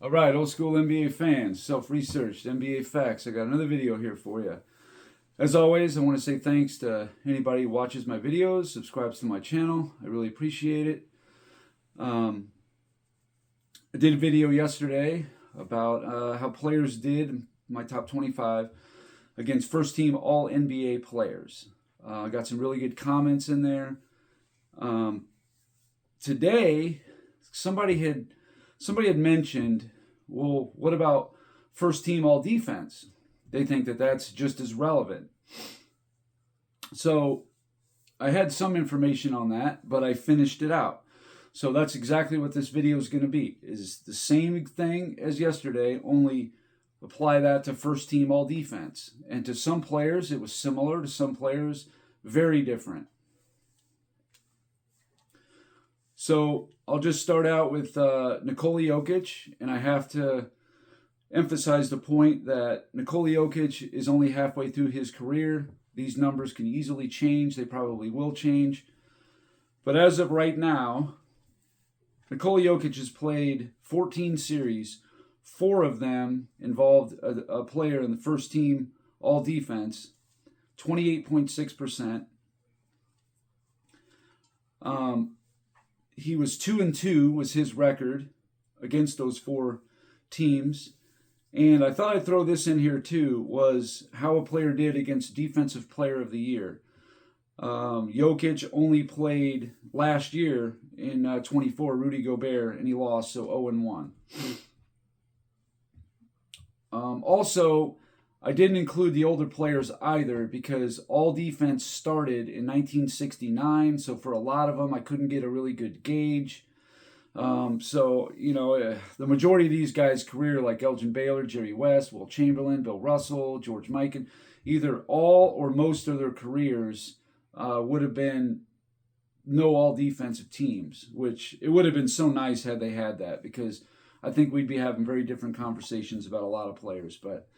All right, old school NBA fans, self-researched NBA facts. I got another video here for you. As always, I want to say thanks to anybody who watches my videos, subscribes to my channel. I really appreciate it. I did a video yesterday about how players did, my top 25, against first-team All-NBA players. I got some really good comments in there. Today, somebody had mentioned, well, what about first team all defense? They think that that's just as relevant. So I had some information on that, but I finished it out. So that's exactly what this video is going to be. Is the same thing as yesterday, only apply that to first team all defense. And to some players, it was similar. To some players, very different. So I'll just start out with Nikola Jokic, and I have to emphasize the point that Nikola Jokic is only halfway through his career. These numbers can easily change. They probably will change. But as of right now, Nikola Jokic has played 14 series. 4 of them involved a player in the first team all defense, 28.6%. He was 2-2 was his record against those 4 teams. And I thought I'd throw this in here too, was how a player did against Defensive Player of the Year. Jokic only played last year in 24, Rudy Gobert, and he lost, so 0-1. Also, I didn't include the older players either because all defense started in 1969. So for a lot of them, I couldn't get a really good gauge. The majority of these guys' career, like Elgin Baylor, Jerry West, Will Chamberlain, Bill Russell, George Mikan, either all or most of their careers would have been no all defensive teams, which it would have been so nice had they had that, because I think we'd be having very different conversations about a lot of players. But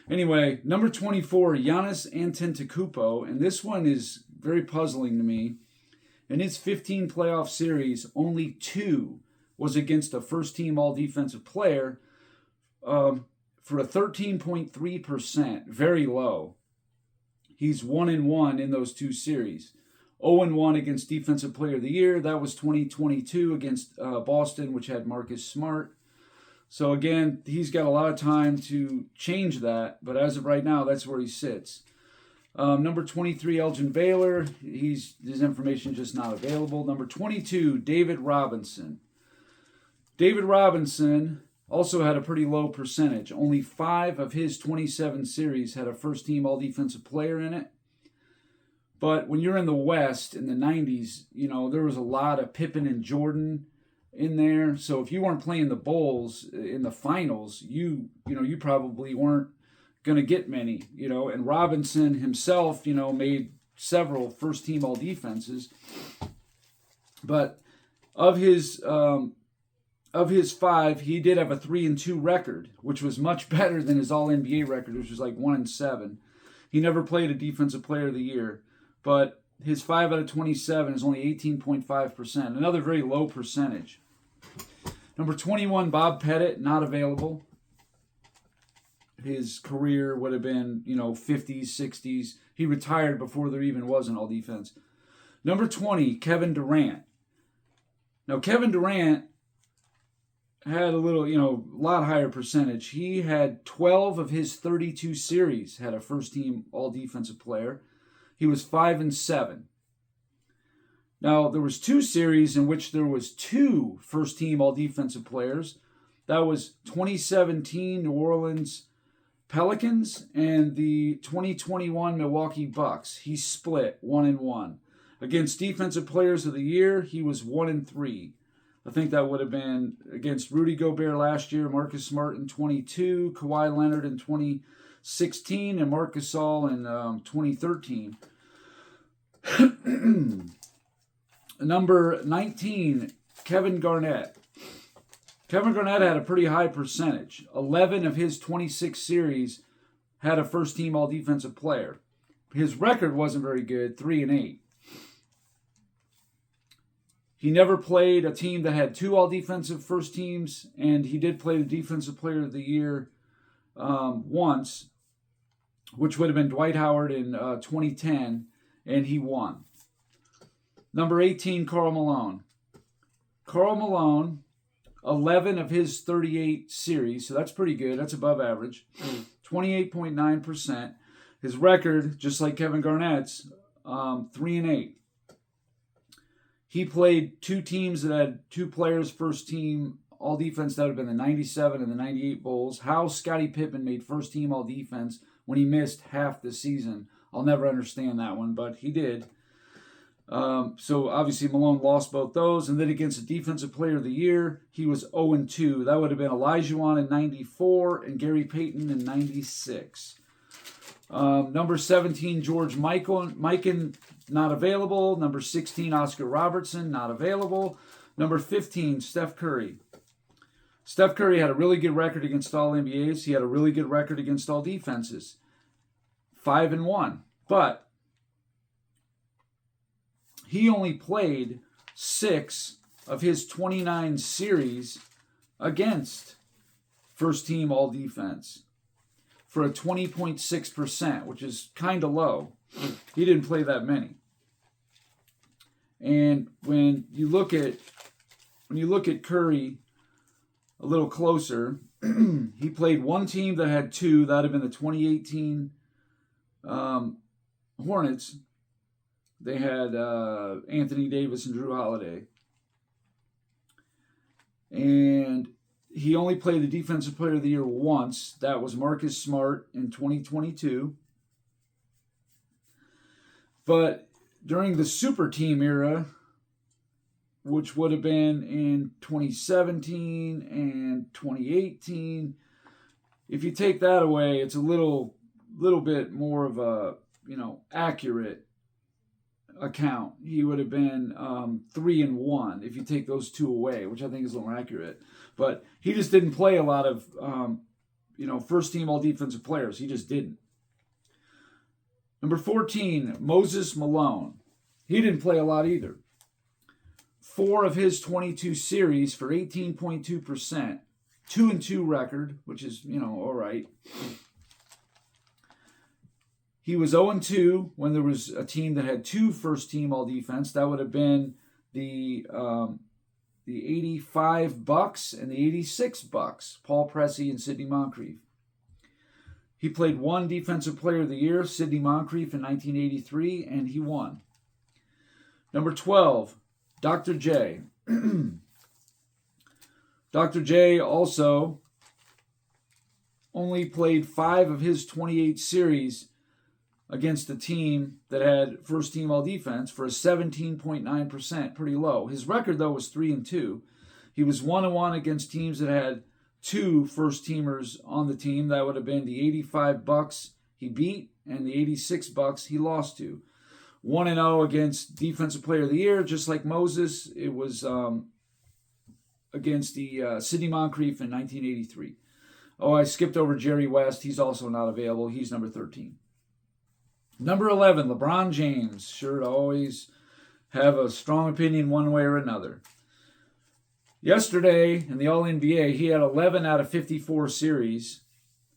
anyway, number 24, Giannis Antetokounmpo, and this one is very puzzling to me. In its 15 playoff series, only 2 was against a first-team all-defensive player for a 13.3%, very low. He's 1-1 in those 2 series. 0-1 against Defensive Player of the Year. That was 2022 against Boston, which had Marcus Smart. So again, he's got a lot of time to change that, but as of right now, that's where he sits. Number 23, Elgin Baylor. His information just not available. Number 22, David Robinson. David Robinson also had a pretty low percentage. Only 5 of his 27 series had a first-team all-defensive player in it. But when you're in the West in the 90s, there was a lot of Pippen and Jordan in there. So if you weren't playing the Bulls in the finals, you probably weren't going to get many, and Robinson himself, made several first team all defenses. But of his 5, he did have a 3-2 record, which was much better than his all NBA record, which was like 1-7. He never played a Defensive Player of the Year, but his 5 out of 27 is only 18.5%, another very low percentage. Number 21, Bob Pettit, not available. His career would have been, 50s, 60s. He retired before there even was an all-defense. Number 20, Kevin Durant. Now, Kevin Durant had a lot higher percentage. He had 12 of his 32 series had a first-team all-defensive player. He was 5-7. Now, there was 2 series in which there was 2 first-team all-defensive players. That was 2017 New Orleans Pelicans and the 2021 Milwaukee Bucks. He split 1-1. Against Defensive Players of the Year, he was 1-3. I think that would have been against Rudy Gobert last year, Marcus Smart in 22, Kawhi Leonard in 2016, and Marc Gasol in 2013. Number 19, Kevin Garnett. Kevin Garnett had a pretty high percentage. 11 of his 26 series had a first-team all-defensive player. His record wasn't very good, 3-8. He never played a team that had 2 all-defensive first teams, and he did play the Defensive Player of the Year once, which would have been Dwight Howard in 2010, and he won. Number 18, Karl Malone. Karl Malone, 11 of his 38 series, so that's pretty good. That's above average. 28.9%. His record, just like Kevin Garnett's, 3-8. He played 2 teams that had 2 players first team all defense. That would have been the 97 and the 98 Bulls. How Scottie Pippen made first team all defense when he missed half the season, I'll never understand that one, but he did. So obviously Malone lost both those. And then against the Defensive Player of the Year, he was 0-2. That would have been Olajuwon in 94 and Gary Payton in 96. Number 17, George Mikan, not available. Number 16, Oscar Robertson, not available. Number 15, Steph Curry. Steph Curry had a really good record against all NBAs. He had a really good record against all defenses. 5-1. But he only played 6 of his 29 series against first team all defense for a 20.6%, which is kind of low. He didn't play that many. And when you look at Curry a little closer, he played 1 team that had 2. That would have been the 2018 Hornets. They had Anthony Davis and Drew Holiday. And he only played the Defensive Player of the Year once. That was Marcus Smart in 2022. But during the super team era, which would have been in 2017 and 2018, if you take that away, it's a little bit more of a, accurate account. He would have been 3-1 if you take those 2 away, which I think is a little more accurate. But he just didn't play a lot of, first team all defensive players. He just didn't. Number 14, Moses Malone. He didn't play a lot either. 4 of his 22 series for 18.2%. 2-2 record, which is, all right. He was 0-2 when there was a team that had 2 first team all defense. That would have been the 85 Bucks and the 86 Bucks, Paul Pressey and Sidney Moncrief. He played 1 Defensive Player of the Year, Sidney Moncrief in 1983, and he won. Number 12, Dr. J. Dr. J also only played 5 of his 28 series against a team that had first team all defense for a 17.9%, pretty low. His record, though, was 3-2. He was 1-1 against teams that had 2 first teamers on the team. That would have been the 85 Bucks he beat and the 86 Bucks he lost to. 1-0 against Defensive Player of the Year, just like Moses. It was against the Sidney Moncrief in 1983. Oh, I skipped over Jerry West. He's also not available. He's number 13. Number 11, LeBron James. Sure to always have a strong opinion one way or another. Yesterday in the All-NBA, he had 11 out of 54 series,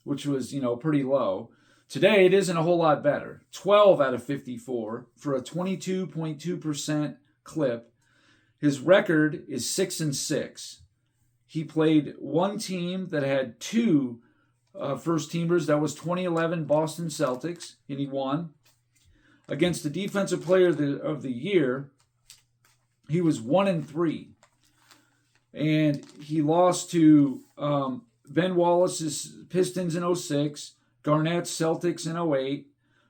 which was, pretty low. Today, it isn't a whole lot better. 12 out of 54 for a 22.2% clip. His record is 6-6. He played 1 team that had 2 first-teamers. That was 2011 Boston Celtics, and he won. Against the Defensive Player of the Year, he was 1-3. And he lost to Ben Wallace's Pistons in 06, Garnett's Celtics in 08,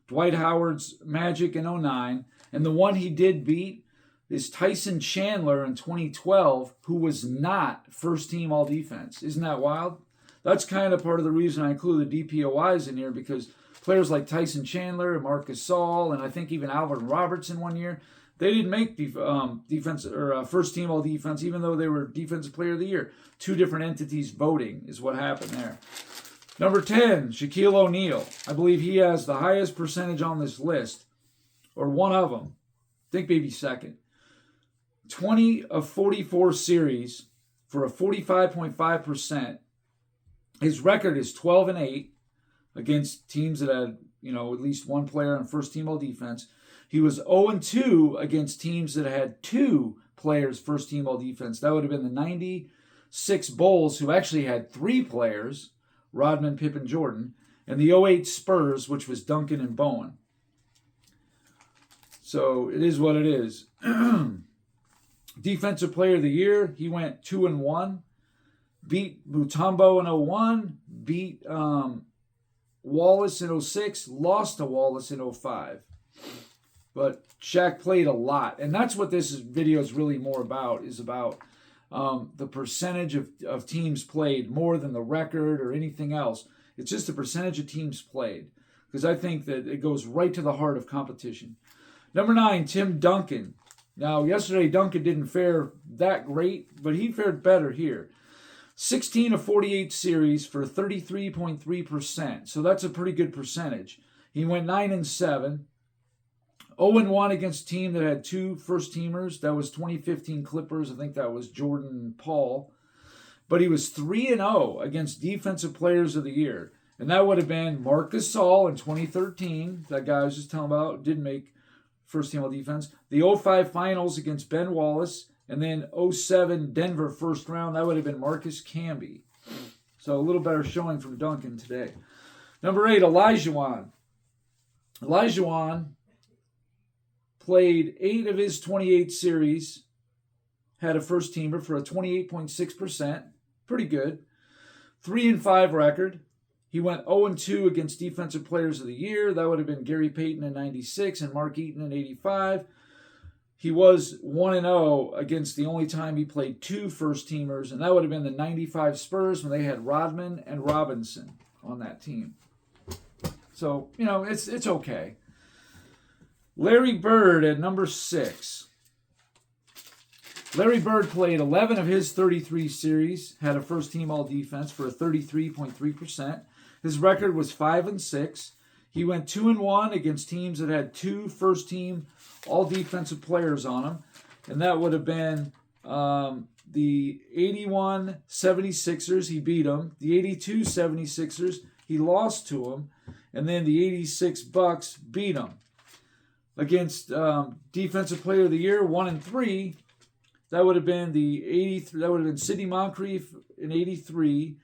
Dwight Howard's Magic in 09, and the one he did beat is Tyson Chandler in 2012, who was not first-team all-defense. Isn't that wild? That's kind of part of the reason I include the DPOIs in here, because players like Tyson Chandler and Marc Gasol, and I think even Alvin Robertson one year, they didn't make defense or first-team all-defense, even though they were Defensive Player of the Year. 2 different entities voting is what happened there. Number 10, Shaquille O'Neal. I believe he has the highest percentage on this list, or one of them. I think maybe second. 20 of 44 series for a 45.5%. His record is 12-8 against teams that had, at least one player on first team all defense. He was 0-2 against teams that had two players first team all defense. That would have been the 96 Bulls, who actually had three players, Rodman, Pippen, Jordan, and the 08 Spurs, which was Duncan and Bowen. So it is what it is. Defensive Player of the Year, he went 2-1. Beat Mutombo in 01. Beat Wallace in 06. Lost to Wallace in 05. But Shaq played a lot. And that's what this video is really more about, is about the percentage of teams played more than the record or anything else. It's just the percentage of teams played. Because I think that it goes right to the heart of competition. Number 9, Tim Duncan. Now, yesterday Duncan didn't fare that great, but he fared better here. 16 of 48 series for 33.3%. So that's a pretty good percentage. He went 9-7. 0-1 against a team that had two first-teamers. That was 2015 Clippers. I think that was Jordan and Paul. But he was 3-0 against Defensive Players of the Year. And that would have been Marc Gasol in 2013. That guy I was just telling about didn't make first-team all-defense. The 05 Finals against Ben Wallace. And then 07 Denver first round. That would have been Marcus Camby. So a little better showing from Duncan today. Number 8, Olajuwon. Olajuwon played 8 of his 28 series, had a first-teamer for a 28.6%. Pretty good. 3-5 record. He went 0-2 against Defensive Players of the Year. That would have been Gary Payton in 96 and Mark Eaton in 85. He was 1-0 against the only time he played two first-teamers, and that would have been the 95 Spurs when they had Rodman and Robinson on that team. So, it's okay. Larry Bird at number 6. Larry Bird played 11 of his 33 series, had a first-team all-defense for a 33.3%. His record was 5-6. He went 2-1 against teams that had two first-team all-defensive players on them, and that would have been the 81 76ers. He beat them. The 82 76ers, he lost to them, and then the 86 Bucks beat them. Against Defensive Player of the Year, 1-3. That would have been the 83. That would have been Sidney Moncrief in 83.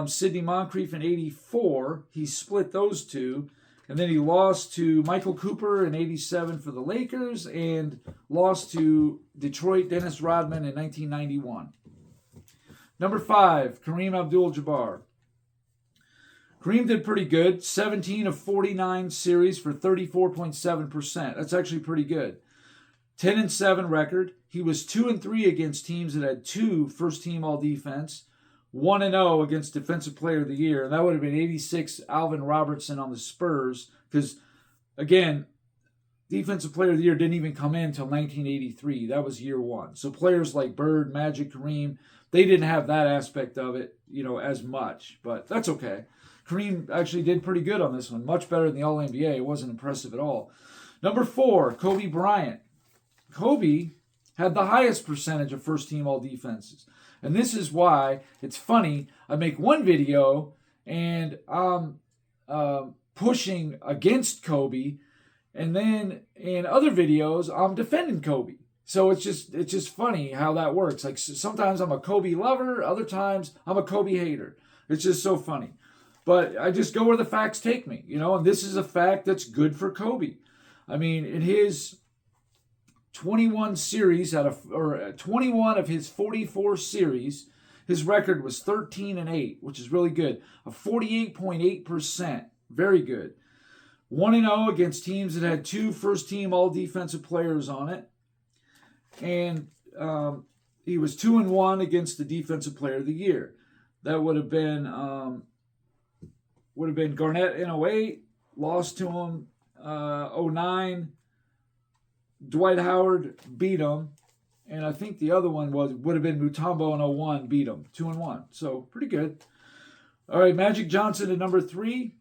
Sidney Moncrief in 84. He split those two. And then he lost to Michael Cooper in 87 for the Lakers and lost to Detroit Dennis Rodman in 1991. Number 5, Kareem Abdul-Jabbar. Kareem did pretty good. 17 of 49 series for 34.7%. That's actually pretty good. 10-7 record. He was 2-3 against teams that had two first-team all-defense. 1-0 against Defensive Player of the Year. And that would have been 86 Alvin Robertson on the Spurs. Because, again, Defensive Player of the Year didn't even come in until 1983. That was year one. So players like Bird, Magic, Kareem, they didn't have that aspect of it, as much. But that's okay. Kareem actually did pretty good on this one. Much better than the All-NBA. It wasn't impressive at all. Number 4, Kobe Bryant. Kobe had the highest percentage of first-team all-defenses. And this is why it's funny. I make one video and I'm pushing against Kobe, and then in other videos I'm defending Kobe. So it's just funny how that works. Like sometimes I'm a Kobe lover, other times I'm a Kobe hater. It's just so funny. But I just go where the facts take me, and this is a fact that's good for Kobe. I mean, in his 21 series 21 of his 44 series, his record was 13-8, which is really good. A 48.8%, very good. 1-0 against teams that had two first-team all-defensive players on it, and he was 2-1 against the Defensive Player of the Year. That would have been Garnett in 08, lost to him 09. Dwight Howard beat him, and I think the other one would have been Mutombo in 01, beat him 2-1. So pretty good. All right, Magic Johnson at number 3.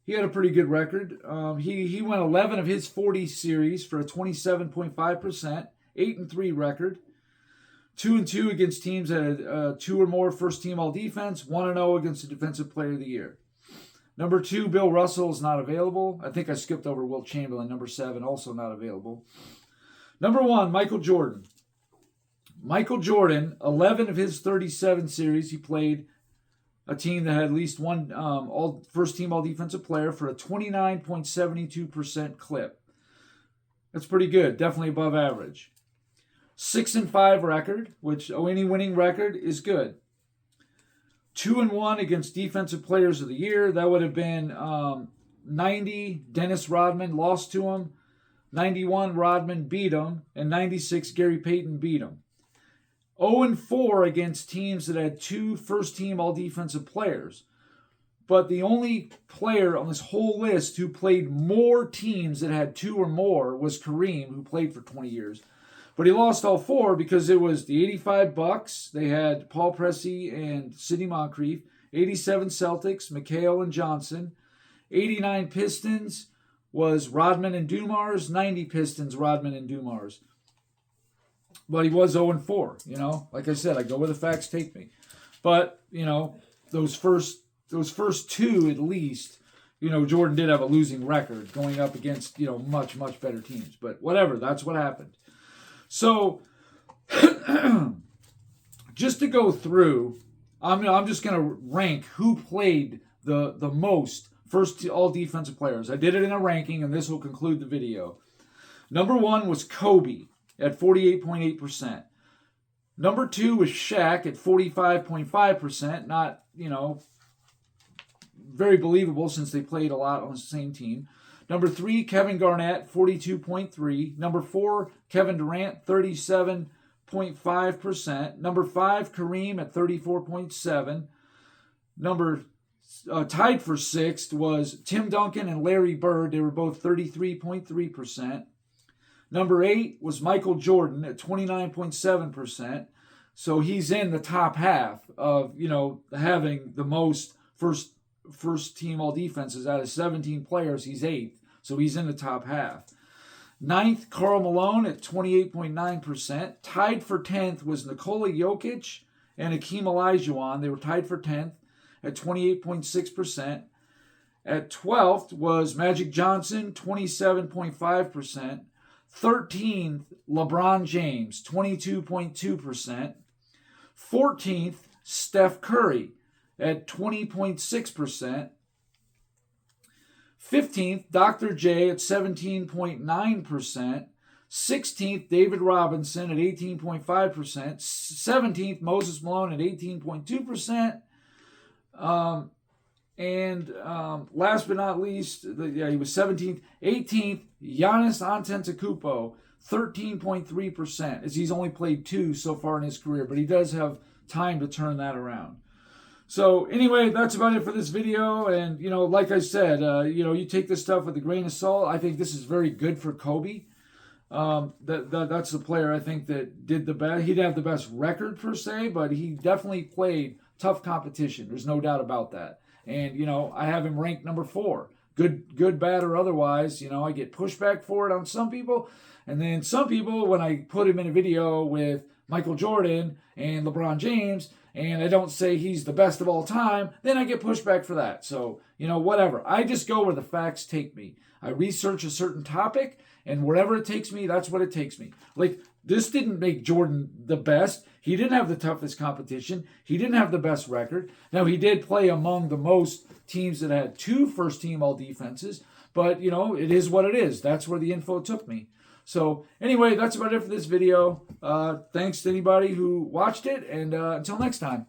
He had a pretty good record. He went 11 of his 40 series for a 27.5%. 8-3 record. 2-2 against teams that had 2 or more first-team all-defense. 1-0 against the Defensive Player of the Year. Number 2, Bill Russell is not available. I think I skipped over Wilt Chamberlain. Number 7, also not available. Number 1, Michael Jordan. Michael Jordan, 11 of his 37 series, he played a team that had at least one first-team all-defensive player for a 29.72% clip. That's pretty good. Definitely above average. 6-5 record, which any winning record is good. 2-1 against Defensive Players of the Year. That would have been 90, Dennis Rodman lost to him. 91, Rodman beat him. And 96, Gary Payton beat him. 0-4 against teams that had 2 first-team all-defensive players. But the only player on this whole list who played more teams that had 2 or more was Kareem, who played for 20 years. But he lost all 4 because it was the 85 Bucks. They had Paul Pressey and Sidney Moncrief. 87 Celtics, McHale and Johnson. 89 Pistons was Rodman and Dumars. 90 Pistons, Rodman and Dumars. But he was 0-4, you know. Like I said, I go where the facts take me. But, you know, those first 2 at least, you know, Jordan did have a losing record going up against, you know, much, much better teams. But whatever, that's what happened. So, just to go through, I'm just going to rank who played the most first all defensive players. I did it in a ranking, and this will conclude the video. Number 1 was Kobe at 48.8%. Number 2 was Shaq at 45.5%. Not, you know, very believable since they played a lot on the same team. Number 3, Kevin Garnett, 42.3%. Number 4, Kevin Durant, 37.5%. Number 5, Kareem at 34.7%. Tied for 6th was Tim Duncan and Larry Bird. They were both 33.3%. Number 8 was Michael Jordan at 29.7%. So he's in the top half of, you know, having the most first team all defenses out of 17 players. He's 8th, so he's in the top half. 9th, Karl Malone at 28.9%. Tied for 10th was Nikola Jokic and Hakeem Olajuwon. They were tied for 10th at 28.6%. At 12th was Magic Johnson, 27.5%. 13th, LeBron James, 22.2%. 14th, Steph Curry at 20.6%. 15th, Dr. J at 17.9%. 16th, David Robinson at 18.5%. 17th, Moses Malone at 18.2%. And last but not least, he was 17th. 18th, Giannis Antetokounmpo, 13.3%, as he's only played 2 so far in his career, but he does have time to turn that around. So anyway, that's about it for this video. And, you know, like I said, you know, you take this stuff with a grain of salt. I think this is very good for Kobe. That's the player I think that did the best. He didn't have the best record per se, but he definitely played tough competition. There's no doubt about that. And, you know, I have him ranked number 4. Good, bad, or otherwise. You know, I get pushback for it on some people. And then some people, when I put him in a video with Michael Jordan and LeBron James, and I don't say he's the best of all time, then I get pushback for that. So, you know, whatever. I just go where the facts take me. I research a certain topic, and wherever it takes me, that's what it takes me. Like, this didn't make Jordan the best. He didn't have the toughest competition. He didn't have the best record. Now, he did play among the most teams that had 2 first-team all-defenses, but, you know, it is what it is. That's where the info took me. So, anyway, that's about it for this video. Thanks to anybody who watched it, and until next time.